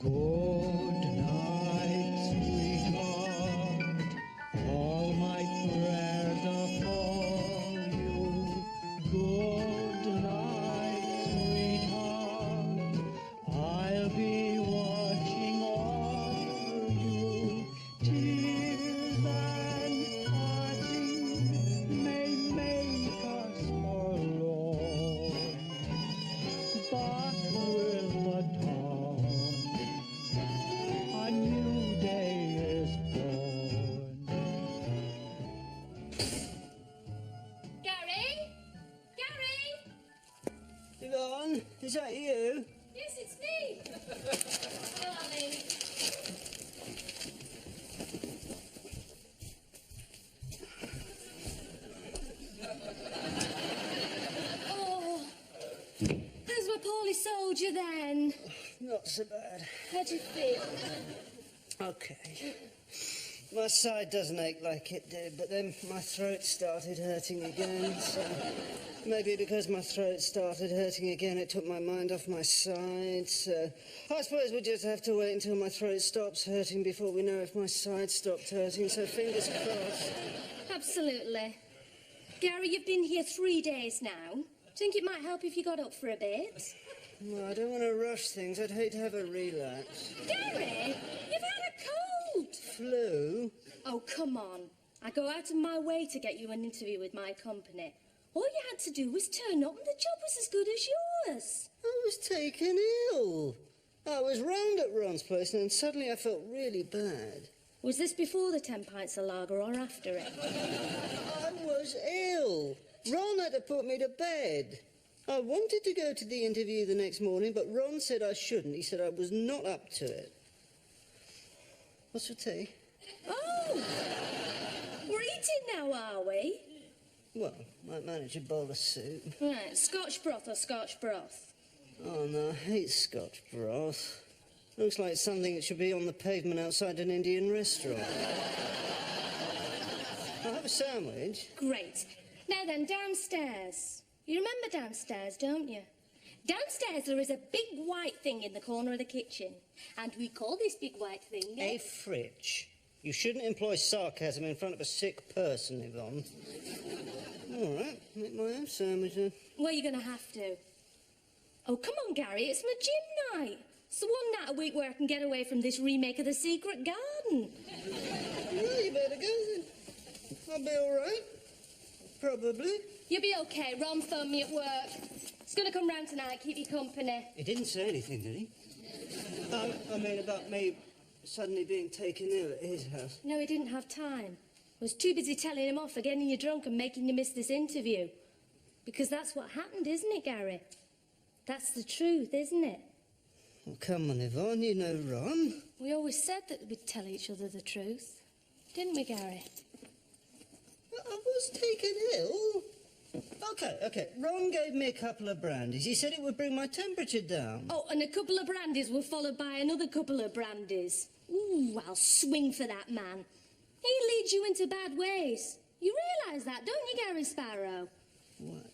Good night, sweetheart. All my prayers are for you. Good night, sweetheart. I'll be watching over you. Tears and parting may make us forlorn, but with the dawn, a new day is born. Gary? Gary? Yvonne, is that you? Yes, it's me. Darling. Oh, how's my poorly soldier then? Not so bad. How do you feel? Okay. My side doesn't ache like it did, but then my throat started hurting again, so maybe because my throat started hurting again, it took my mind off my side, so I suppose we'll just have to wait until my throat stops hurting before we know if my side stopped hurting, so fingers crossed. Absolutely. Gary, you've been here 3 days now. Think it might help if you got up for a bit? Well, I don't want to rush things. I'd hate to have a relapse. Gary, you've had a cold. Flu? Oh, come on. I go out of my way to get you an interview with my company. All you had to do was turn up and the job was as good as yours. I was taken ill. I was round at Ron's place and suddenly I felt really bad. Was this before the 10 pints of lager or after it? I was ill. Ron had to put me to bed. I wanted to go to the interview the next morning, but Ron said I shouldn't. He said I was not up to it. What's for tea? Oh! We're eating now, are we? Well, might manage a bowl of soup. Right, Scotch broth or Scotch broth? Oh, no, I hate Scotch broth. Looks like something that should be on the pavement outside an Indian restaurant. I'll have a sandwich. Great. Now then, downstairs. You remember downstairs, don't you? Downstairs there is a big white thing in the corner of the kitchen. And we call this big white thing... A fridge. You shouldn't employ sarcasm in front of a sick person, Yvonne. All right, make my own sandwich then. Well, you're going to have to. Oh, come on, Gary, it's my gym night. It's the one night a week where I can get away from this remake of The Secret Garden. Well, you better go then. I'll be all right. Probably. You'll be okay. Ron phoned me at work. He's going to come round tonight, keep you company. He didn't say anything, did he? I mean, about me suddenly being taken ill at his house. No, he didn't have time. I was too busy telling him off for getting you drunk and making you miss this interview. Because that's what happened, isn't it, Gary? That's the truth, isn't it? Well, come on, Yvonne, you know Ron. We always said that we'd tell each other the truth. Didn't we, Gary? I was taken ill. Okay. Ron gave me a couple of brandies. He said it would bring my temperature down. Oh, and a couple of brandies were followed by another couple of brandies. Ooh, I'll swing for that man. He leads you into bad ways. You realise that, don't you, Gary Sparrow? What?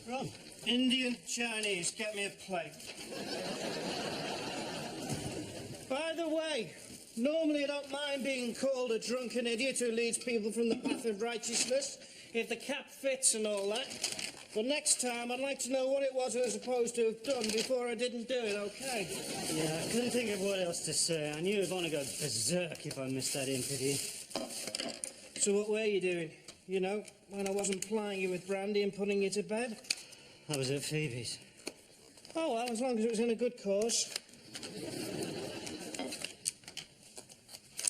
Ron, Indian, Chinese, get me a plate. By the way, normally I don't mind being called a drunken idiot who leads people from the path of righteousness, if the cap fits and all that. But next time, I'd like to know what it was I was supposed to have done before I didn't do it, okay? Yeah, I couldn't think of what else to say. I knew Yvonne would go berserk if I missed that interview. So what were you doing? You know, when I wasn't plying you with brandy and putting you to bed? I was at Phoebe's. Oh, well, as long as it was in a good cause.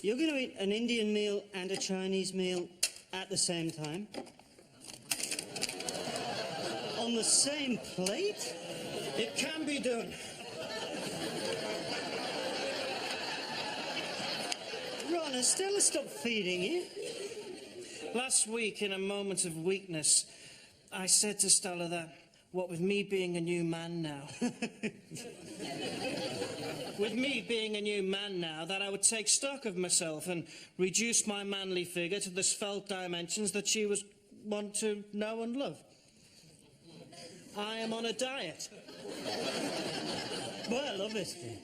You're going to eat an Indian meal and a Chinese meal at the same time? On the same plate? It can be done. Ron, has Stella stopped feeding you? Last week, in a moment of weakness, I said to Stella that What with me being a new man now? With me being a new man now, that I would take stock of myself and reduce my manly figure to the svelte dimensions that she was wont to know and love. I am on a diet. Well, obviously.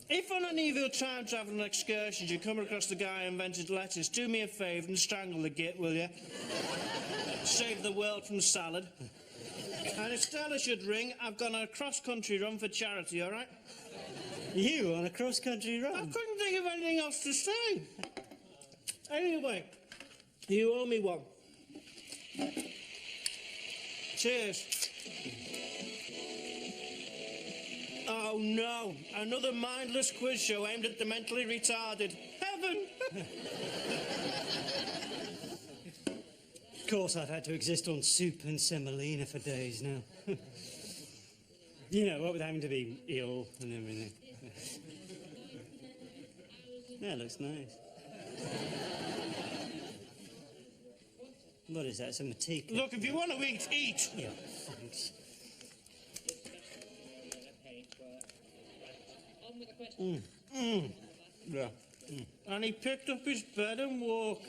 If on any of your time travelling excursions you come across the guy who invented lettuce, do me a favour and strangle the git, will you? Save the world from salad. And if Stella should ring, I've gone on a cross-country run for charity, all right? You on a cross-country run? I couldn't think of anything else to say. Anyway, you owe me one. Cheers. Oh, no. Another mindless quiz show aimed at the mentally retarded. Heaven! Of course, I've had to exist on soup and semolina for days now. You know, what with having to be ill and everything. That looks nice. What is that, some matika? Look, if you want to eat, eat. Yeah, thanks. Yeah. And he picked up his bed and walked.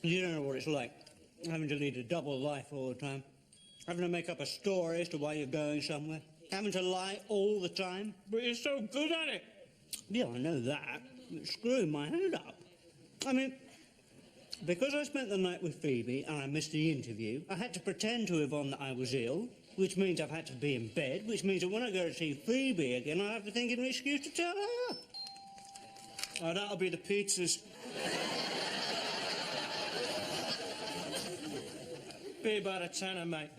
You don't know what it's like, having to lead a double life all the time. Having to make up a story as to why you're going somewhere. Having to lie all the time. But you're so good at it. Yeah, I know that. It's screwing my head up. I mean, because I spent the night with Phoebe and I missed the interview, I had to pretend to Yvonne that I was ill, which means I've had to be in bed, which means that when I go to see Phoebe again, I have to think of an excuse to tell her. Oh, that'll be the pizzas. Be about a tenner, mate.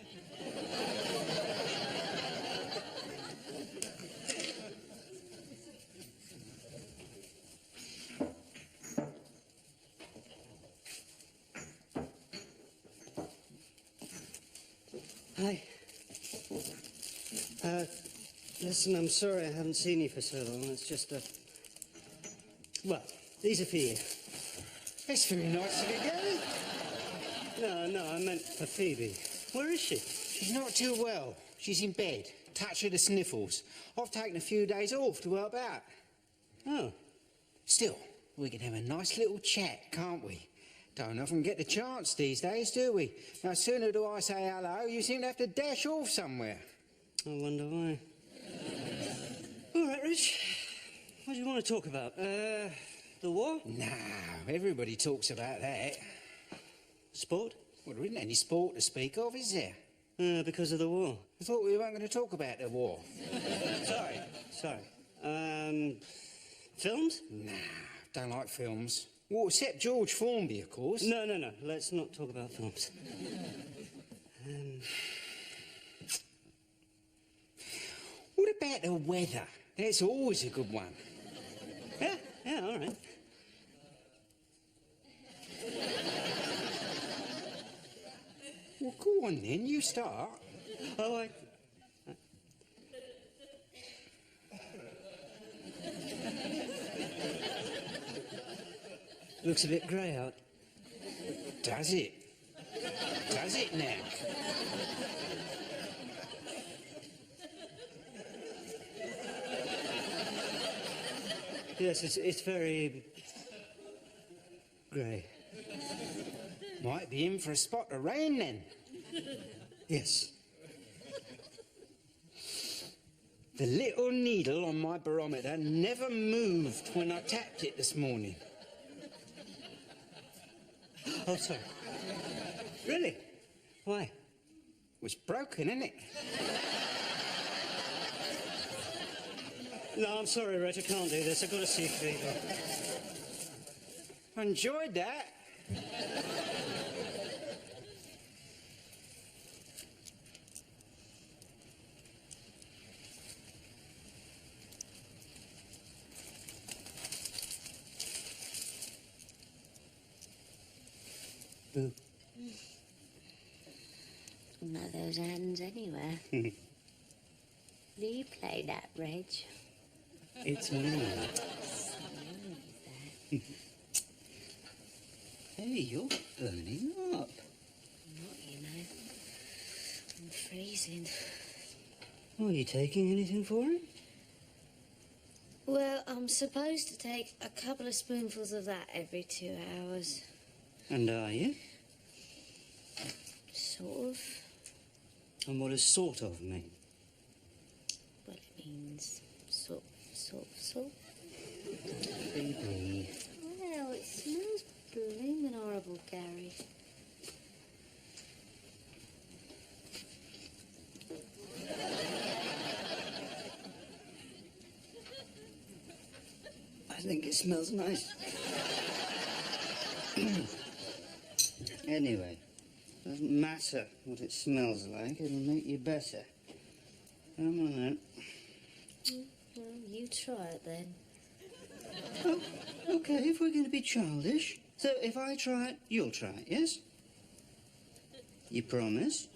Hi. Listen, I'm sorry I haven't seen you for so long. It's just well, these are for you. It's very nice of you, Gary. No, I meant for Phoebe. Where is she? She's not too well. She's in bed. Touch of the sniffles. I've taken a few days off to help out. Oh. Still, we can have a nice little chat, can't we? Don't often get the chance these days, do we? No sooner do I say hello, you seem to have to dash off somewhere. I wonder why. All right, Rich. What do you want to talk about? The war? No, everybody talks about that. Sport? Well, there isn't any sport to speak of, is there? Because of the war. I thought we weren't going to talk about the war. Sorry. Films? Nah, don't like films. Well, except George Formby, of course. No. Let's not talk about films. What about the weather? That's always a good one. Yeah, all right. Well, go on then, you start. Oh, looks a bit grey out. Does it? Does it now? Yes, it's very grey. Might be in for a spot of rain then. Yes. The little needle on my barometer never moved when I tapped it this morning. Oh, sorry. Really? Why? It was broken, innit? No, I'm sorry, Rich, I can't do this. I've got to see Phoebe. I enjoyed that. Boo. Not those hands anywhere. Do you play that, Reg? It's me. Hey, you're burning up. I'm not, you know. I'm freezing. Are you taking anything for it? Well, I'm supposed to take a couple of spoonfuls of that every 2 hours. And are you? Sort of. And what does sort of mean? Well, it means sort. Baby. Well, it smells bloomin' horrible, Gary. I think it smells nice. Anyway, doesn't matter what it smells like, it'll make you better. Come on then. Well, you try it then. Oh, okay, if we're going to be childish. So if I try it, you'll try it, yes? You promise?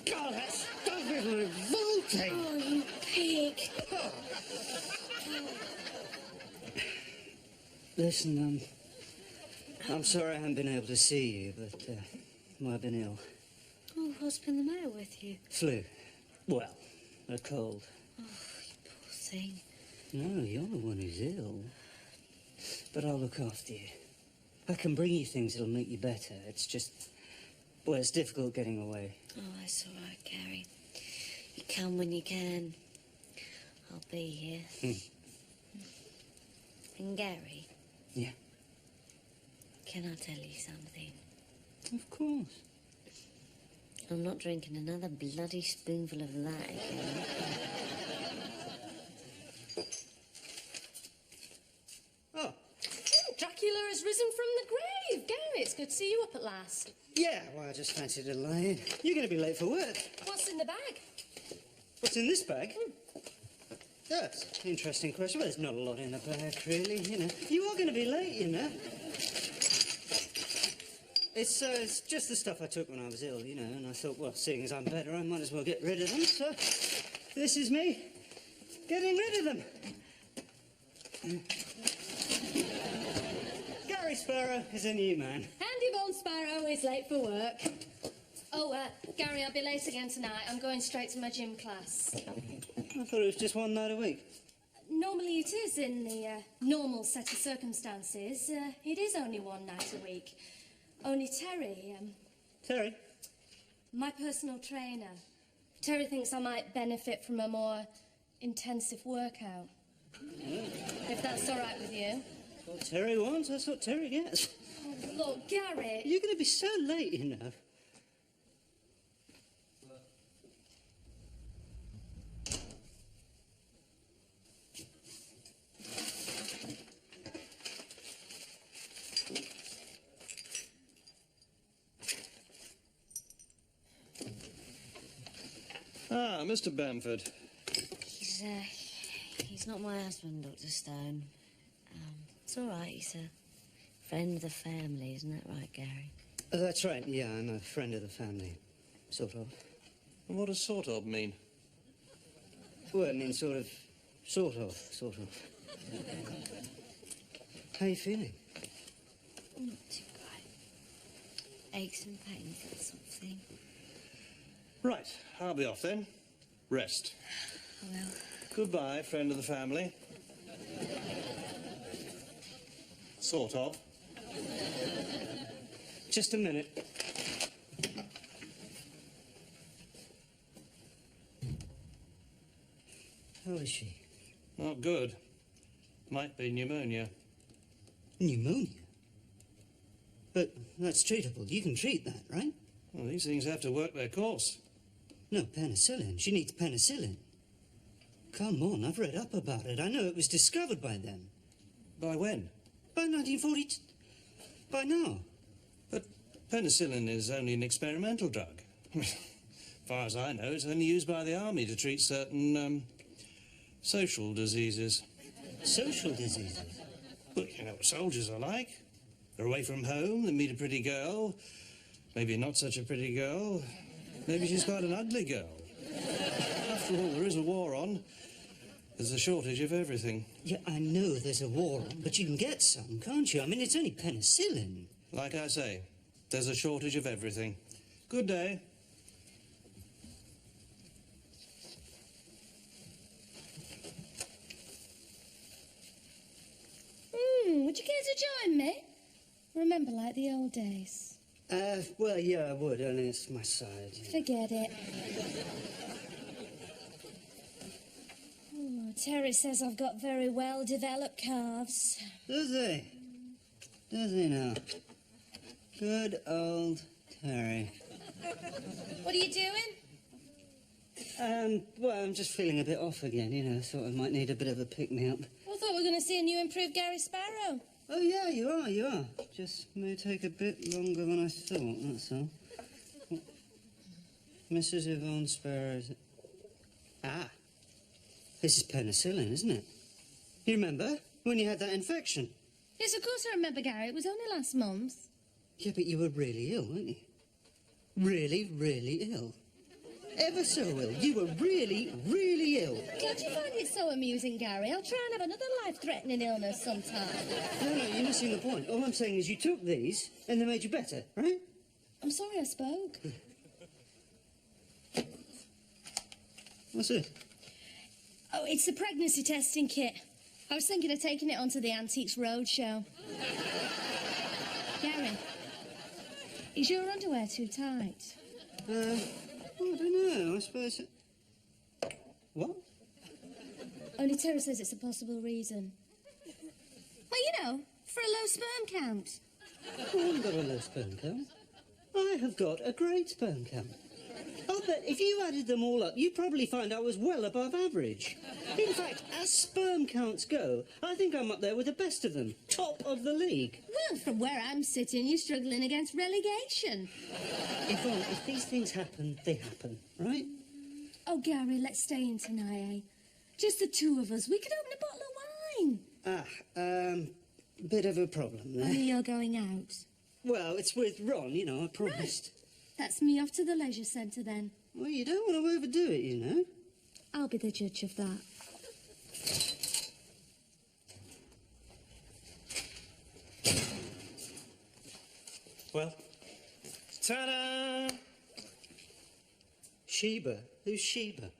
God, that stuff is revolting! Oh, you pig! Listen, I'm sorry I haven't been able to see you, but well, I've been ill. Oh, what's been the matter with you? Flu. Well, a cold. Oh, you poor thing. No, you're the one who's ill. But I'll look after you. I can bring you things that'll make you better. It's just, well, it's difficult getting away. Oh, that's all right, Gary. You come when you can. I'll be here. And Gary, Yeah, can I tell you something? of course. I'm not drinking another bloody spoonful of that again. Oh, Dracula has risen from the grave. Gary, it's good to see you up at last. yeah, well, I just fancied a lie. You're going to be late for work. What's in the bag? What's in this bag? That's an interesting question. Well, there's not a lot in the bag, really, you know. You are going to be late, you know. It's just the stuff I took when I was ill, you know, and I thought, well, seeing as I'm better, I might as well get rid of them, so this is me getting rid of them. Gary Sparrow is a new man. Andy Bone Sparrow is late for work. Oh, Gary, I'll be late again tonight. I'm going straight to my gym class. I thought it was just one night a week. Normally it is in the normal set of circumstances. It is only one night a week. Only Terry, Terry? my personal trainer. Terry thinks I might benefit from a more intensive workout. If that's all right with you. What Terry wants, that's what Terry gets. Oh, look, Gary. You're going to be so late, you know. Ah, Mr. Bamford. He's not my husband, Dr. Stone. It's all right, he's a friend of the family, isn't that right, Gary? That's right, yeah, I'm a friend of the family, sort of. What does sort of mean? Well, I mean, sort of. How you feeling? Not too bright. Aches and pains, that sort of thing. Right, I'll be off then. Rest. Well, Goodbye, friend of the family. Sort of. Just a minute. How is she? Not good. Might be pneumonia. Pneumonia? But that's treatable. You can treat that, right? Well, these things have to work their course. No, penicillin. She needs penicillin. Come on, I've read up about it. I know it was discovered by them. By when? By 1940... By now. But penicillin is only an experimental drug. As far as I know, it's only used by the army to treat certain, social diseases. Social diseases? Well, you know what soldiers are like. They're away from home, they meet a pretty girl. Maybe not such a pretty girl. Maybe she's quite an ugly girl. After all, there is a war on. There's a shortage of everything. Yeah, I know there's a war on, but you can get some, can't you? I mean, it's only penicillin. Like I say, there's a shortage of everything. Good day. Would you care to join me? Remember, like the old days. Well, yeah, I would, only it's my side. Forget it. Oh, Terry says I've got very well-developed calves. Does he? Does he now? Good old Terry. What are you doing? Well, I'm just feeling a bit off again, you know. Thought I might need a bit of a pick-me-up. I thought we were going to see a new improved Gary Sparrow. Oh, yeah, you are. Just may take a bit longer than I thought, that's all. Mrs. Yvonne Sparrow... Ah. This is penicillin, isn't it? You remember when you had that infection? Yes, of course I remember, Gary. It was only last month. Yeah, but you were really ill, weren't you? Really, really ill. Ever so ill. You were really, really ill. Don't you find it so amusing, Gary? I'll try and have another life-threatening illness sometime. No, you're missing the point. All I'm saying is you took these and they made you better, right? I'm sorry I spoke. What's it? Oh, it's the pregnancy testing kit. I was thinking of taking it onto the Antiques Roadshow. Gary, is your underwear too tight? I don't know. I suppose... What? Only Terry says it's a possible reason. Well, you know, for a low sperm count. I haven't got a low sperm count. I have got a great sperm count. I'll bet if you added them all up, you'd probably find I was well above average. In fact, as sperm counts go, I think I'm up there with the best of them. Top of the league. Well, from where I'm sitting, you're struggling against relegation. Yvonne, if these things happen, they happen, right? Oh, Gary, let's stay in tonight, eh? Just the two of us. We could open a bottle of wine. Bit of a problem there. Only you're going out. Well, it's with Ron, you know, I promised. That's me off to the leisure centre, then. Well, you don't want to overdo it, you know. I'll be the judge of that. Well, ta-da! Sheba? Who's Sheba?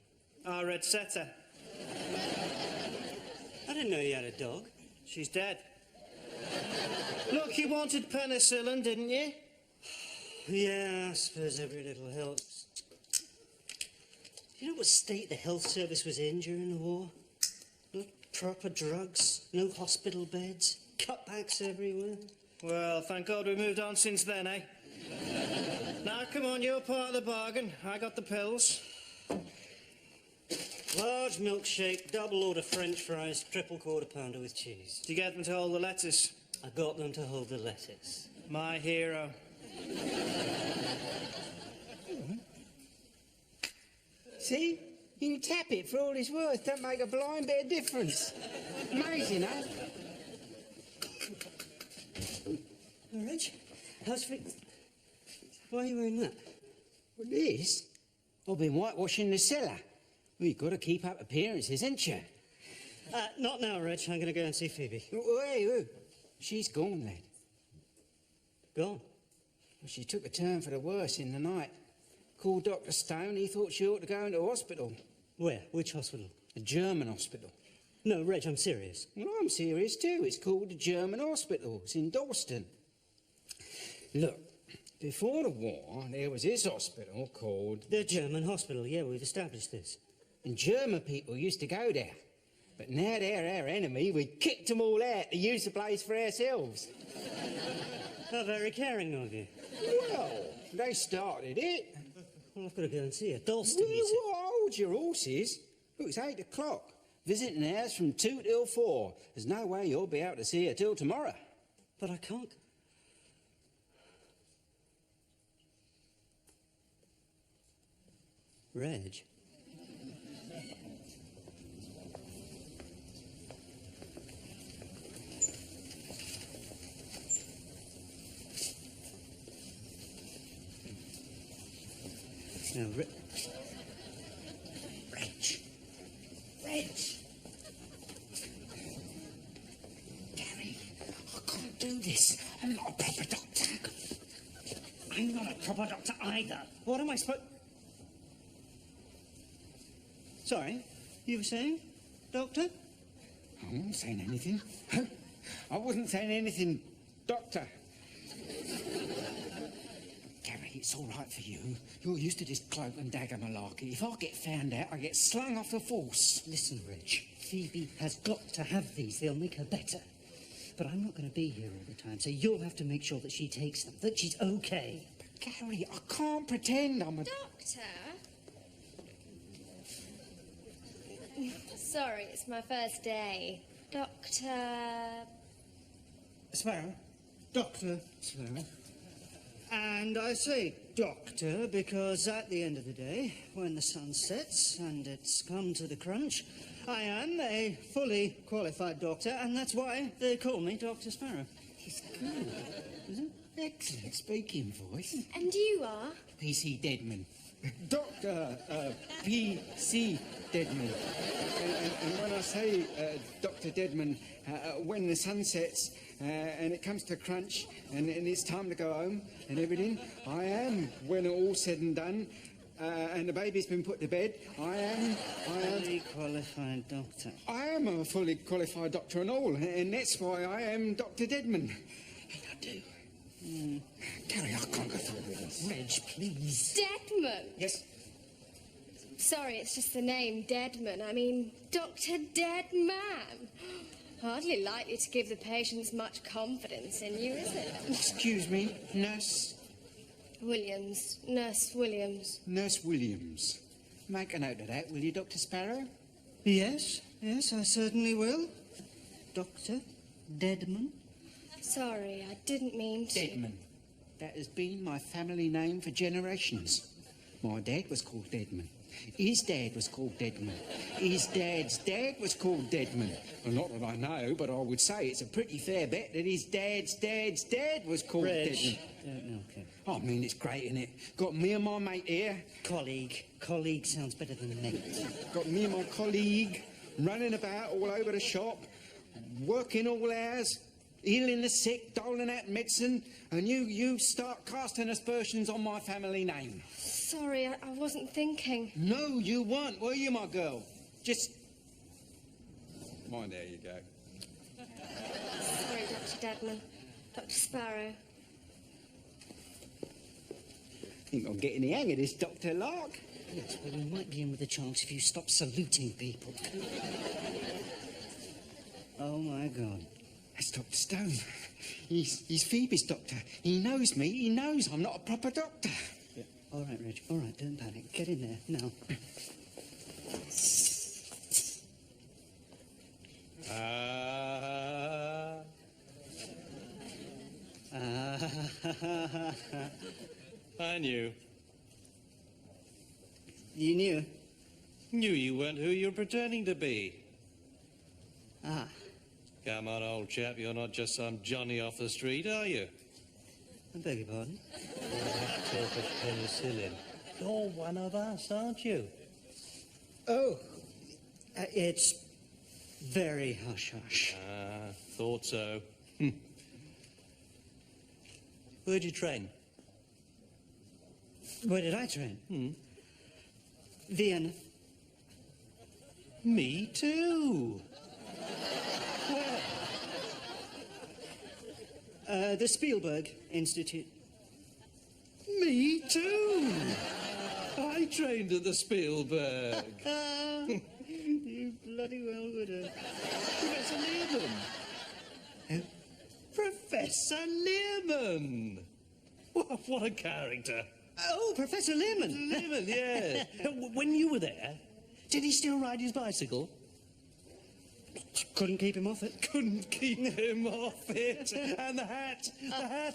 Our red setter. I didn't know you had a dog. She's dead. Look, you wanted penicillin, didn't you? Yeah, I suppose every little helps. Do you know what state the health service was in during the war? No proper drugs, no hospital beds, cutbacks everywhere. Well, thank God we moved on since then, eh? Now, come on, you're part of the bargain. I got the pills. Large milkshake, double order French fries, triple quarter pounder with cheese. Do you get them to hold the lettuce? I got them to hold the lettuce. My hero. See? You can tap it for all it's worth. Don't make a blind bit of difference. Amazing, eh? Oh, Reg, how's Rick? Why are you wearing that? Well, this? I've been whitewashing the cellar. Well, you've got to keep up appearances, ain't you? Not now, Reg. I'm going to go and see Phoebe. Hey. She's gone, lad. Gone? Well, she took a turn for the worse in the night. Called Dr. Stone. He thought she ought to go into hospital. Where? Which hospital? A German hospital. No, Reg, I'm serious. Well, I'm serious too. It's called the German Hospital. It's in Dalston. Look, before the war, there was this hospital called... The German hospital, yeah, we've established this. And German people used to go there. But now they're our enemy, we kicked them all out to use the place for ourselves. How very caring of you. Well, they started it. Well, I've got to go and see her. Dalston, you said. Well, hold your horses. Look, it's 8 o'clock. Visiting hours from 2 till 4. There's no way you'll be able to see her till tomorrow. But I can't. Reg? No, Reg. Gary, I can't do this. I'm not a proper doctor. I'm not a proper doctor either. What am I supposed... Sorry, you were saying, Doctor? I wasn't saying anything. I wasn't saying anything, Doctor. Gary, it's all right for you. You're used to this cloak and dagger malarkey. If I get found out, I get slung off the force. Listen, Reg, Phoebe has got to have these. They'll make her better. But I'm not going to be here all the time, so you'll have to make sure that she takes them, that she's okay. But Gary, I can't pretend I'm a... Doctor? Sorry, it's my first day. Doctor... Sparrow? Doctor Sparrow. And I say doctor because at the end of the day, when the sun sets and it's come to the crunch, I am a fully qualified doctor, and that's why they call me Dr. Sparrow. It's good, isn't it? Excellent speaking voice. And you are? P.C. Deadman. Dr. P.C. Deadman. And when I say Dr. Deadman, when the sun sets and it comes to crunch and it's time to go home and everything, I am, when all's said and done, and the baby's been put to bed, I am... Fully qualified doctor. I am a fully qualified doctor and all, and that's why I am Dr. Deadman. And I do. Gary, I can't go through with this. Reg, please. Deadman? Yes? Sorry, it's just the name, Deadman. I mean, Dr. Deadman. Hardly likely to give the patients much confidence in you, is it? Excuse me, Nurse? Williams. Nurse Williams. Nurse Williams. Make a note of that, will you, Dr. Sparrow? Yes, yes, I certainly will. Dr. Deadman. Sorry, I didn't mean to. Deadman. That has been my family name for generations. My dad was called Deadman. His dad was called Deadman. His dad's dad was called Deadman. Well, not that I know, but I would say it's a pretty fair bet that his dad's dad was called Deadman. Don't milk it. Oh, I mean, it's great, isn't it? Got me and my mate here. Colleague. Colleague sounds better than mate. Got me and my colleague running about all over the shop, working all hours, healing the sick, doling out medicine, and you start casting aspersions on my family name. Sorry, I wasn't thinking. No, you weren't, were you, my girl? Just... Mind, there you go. Sorry, Dr. Deadman. Dr. Sparrow. I think I'm getting the hang of this, Dr. Lark. Yes, well, we might be in with a chance if you stop saluting people. Oh, my God. That's Dr. Stone. He's Phoebe's doctor. He knows me. He knows I'm not a proper doctor. Yeah. All right, Reg. All right, don't panic. Get in there, now. I knew. You knew? Knew you weren't who you're pretending to be. Ah. Come on, old chap, you're not just some Johnny off the street, are you? I beg your pardon? Talk of penicillin. You're one of us, aren't you? Oh. It's very hush-hush. Thought so. Where'd you train? Where did I train? Vienna. Me too. The Spielberg Institute. Me too. I trained at the Spielberg. You bloody well would have. Professor Learman. Professor Learman. What a character. Oh, Professor Learman. Learman, yes. When you were there, did he still ride his bicycle? Couldn't keep him off it. Couldn't keep him off it. And the hat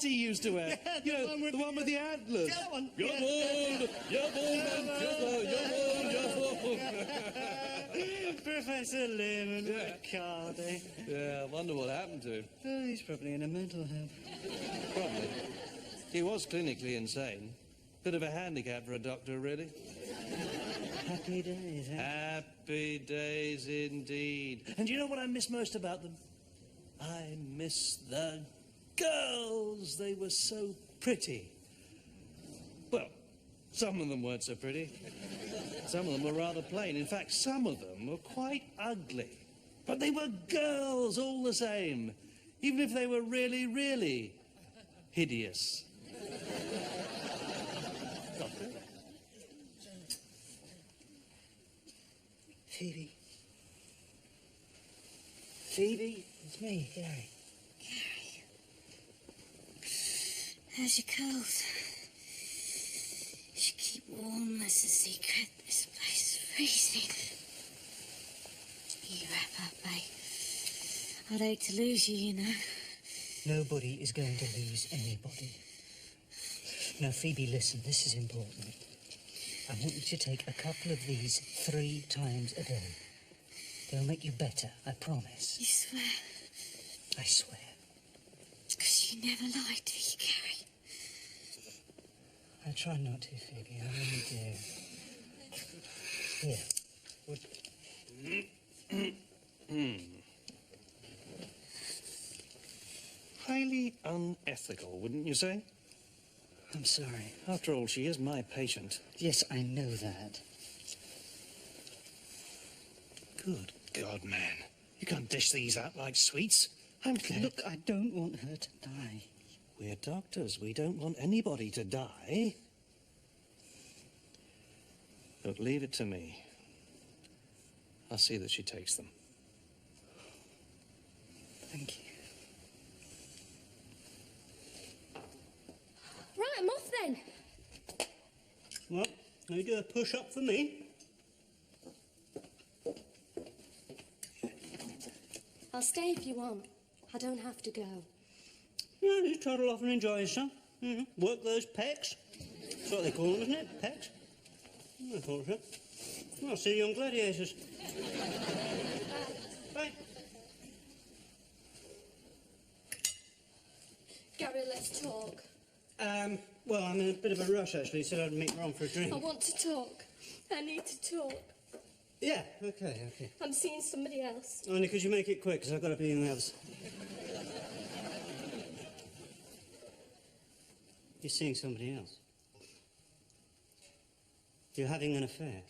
he used to wear. You know, the one with the antlers. That one. Jawohl, Professor Lehman, Ricardi. Yeah, I wonder what happened to him. Oh, he's probably in a mental home. Probably. He was clinically insane. Bit of a handicap for a doctor, really. Happy days, eh? Happy days indeed. And you know what I miss most about them? I miss the girls. They were so pretty. Well, some of them weren't so pretty. Some of them were rather plain. In fact, some of them were quite ugly. But they were girls all the same, even if they were really, really hideous. Doctor? Phoebe. Phoebe, it's me, Gary. Gary. How's your cold? You should keep warm, that's the secret. This place is freezing. You wrap up, mate. I'd hate to lose you, you know. Nobody is going to lose anybody. Now, Phoebe, listen, this is important. I want you to take a couple of these 3 times a day. They'll make you better, I promise. You swear? I swear. Because you never lied, do you, Gary? I try not to, Phoebe, I really do. Here. Highly unethical, wouldn't you say? I'm sorry. After all, she is my patient. Yes, I know that. Good God, man. You can't dish these out like sweets. I'm clear. Look, I don't want her to die. We're doctors. We don't want anybody to die. Look, leave it to me. I'll see that she takes them. Thank you. Right, I'm off then. What? Now you do a push-up for me? I'll stay if you want. I don't have to go. Yeah, just toddle off and enjoy yourself. Work those pecs. That's what they call them, isn't it? Pecs? I thought so. Well, see you on Gladiators. Bye. Gary, let's talk. Well, I'm in a bit of a rush, actually. He said I'd meet Ron for a drink. I want to talk. I need to talk. Yeah, okay. I'm seeing somebody else. Only could you make it quick, because I've got to be in the others. You're seeing somebody else? You're having an affair?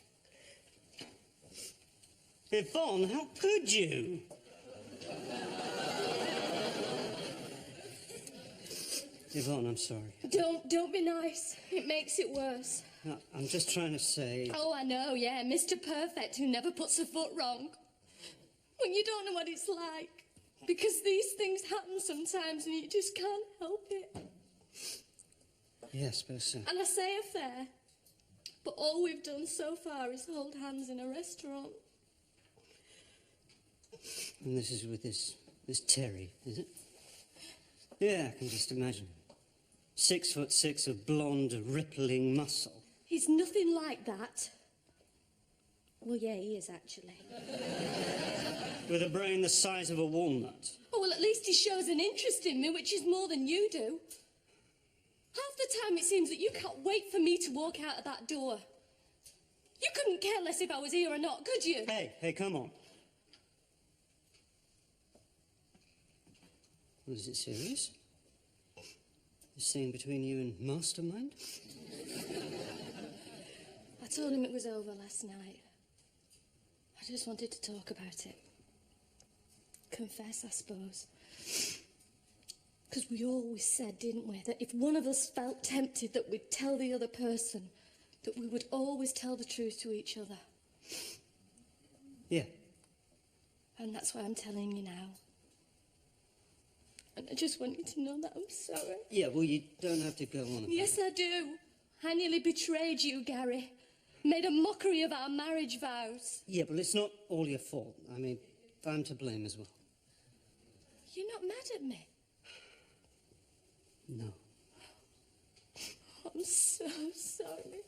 Yvonne, how could you? Yvonne, I'm sorry. Don't be nice. It makes it worse. No, I'm just trying to say... Oh, I know, yeah. Mr. Perfect who never puts a foot wrong. When you don't know what it's like. Because these things happen sometimes and you just can't help it. Yes, but... And I say affair, but all we've done so far is hold hands in a restaurant. And this is with this Terry, is it? Yeah, I can just imagine. 6'6" of blonde, rippling muscle. He's nothing like that. Well, yeah, he is, actually. With a brain the size of a walnut. Oh, well, at least he shows an interest in me, which is more than you do. Half the time it seems that you can't wait for me to walk out of that door. You couldn't care less if I was here or not, could you? Hey, come on. Well, is it serious? This scene between you and Mastermind? I told him it was over last night. I just wanted to talk about it. Confess, I suppose. Because we always said, didn't we, that if one of us felt tempted that we'd tell the other person, that we would always tell the truth to each other. Yeah. And that's why I'm telling you now. And I just want you to know that I'm sorry. Yeah, well, you don't have to go on about Yes, I do. I nearly betrayed you, Gary. Made a mockery of our marriage vows. Yeah, but it's not all your fault. I mean, I'm to blame as well. You're not mad at me? No. I'm so sorry.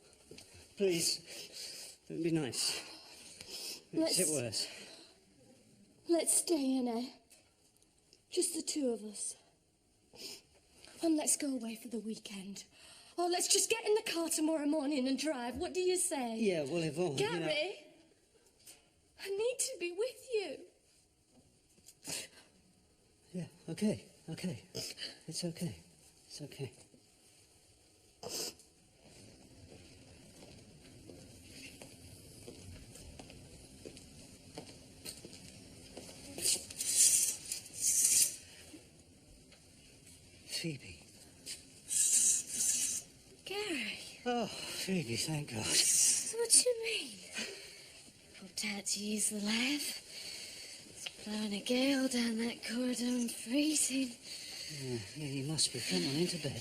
Please, don't be nice. Makes it worse. Let's stay in, eh? Just the two of us. And let's go away for the weekend. Oh, let's just get in the car tomorrow morning and drive. What do you say? Yeah, well, Yvonne, Gary, you know... I need to be with you. Yeah, okay. It's okay. It's okay. Phoebe. Gary, Oh, Phoebe, thank God. what do you mean? Popped out to use the lav. It's blowing a gale down that corridor and freezing. Yeah, you must be. Come on, into bed.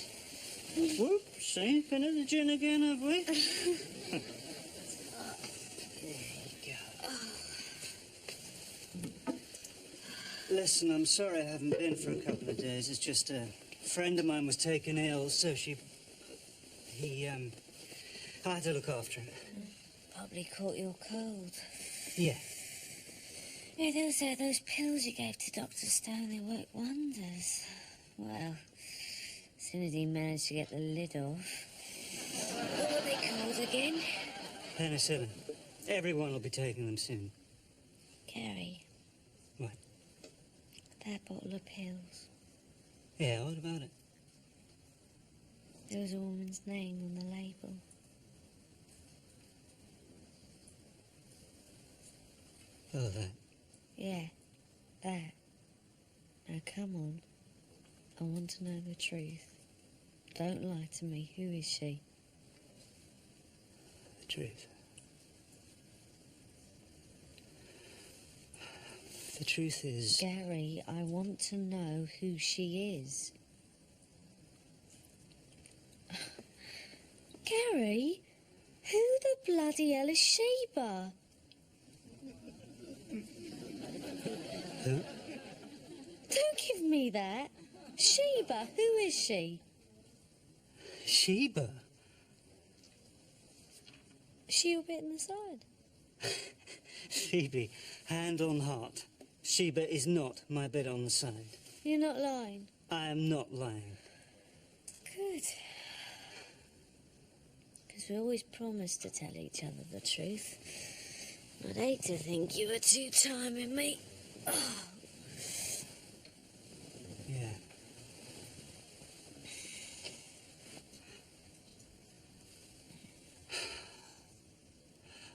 Whoop, see? Been at the gin again, have we? There you go. Listen, I'm sorry I haven't been for a couple of days. It's just a friend of mine was taken ill, so I had to look after him. Probably caught your cold. Yeah. Yeah, those pills you gave to Dr. Stone, they work wonders. Well, as soon as he managed to get the lid off. What were they called again? Penicillin. Everyone will be taking them soon. Gary. What? That bottle of pills. Yeah, what about it? There was a woman's name on the label. Oh, that. Yeah, that. Now come on. I want to know the truth. Don't lie to me. Who is she? The truth. The truth is... Gary, I want to know who she is. Gary, who the bloody hell is Sheba? Who? Don't give me that. Sheba, who is she? Sheba? Is she your bit in the side? Phoebe, hand on heart. Sheba is not my bit on the side. You're not lying. I am not lying. Good. Because we always promised to tell each other the truth. I'd hate to think you were two-timing me. Oh. Yeah.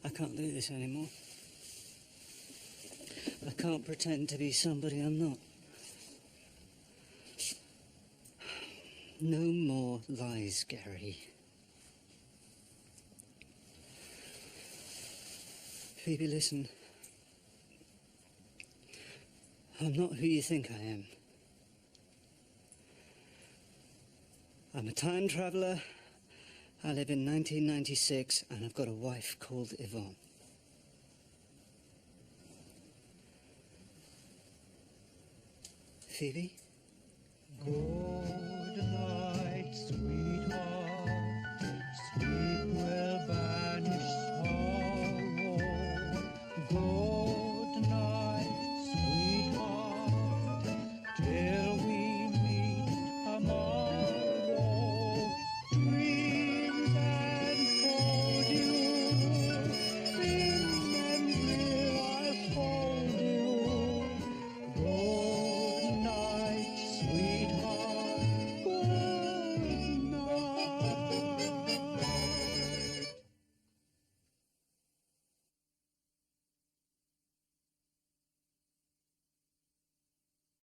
I can't do this anymore. I can't pretend to be somebody I'm not. No more lies, Gary. Phoebe, listen. I'm not who you think I am. I'm a time traveller. I live in 1996, and I've got a wife called Yvonne. Phoebe? Go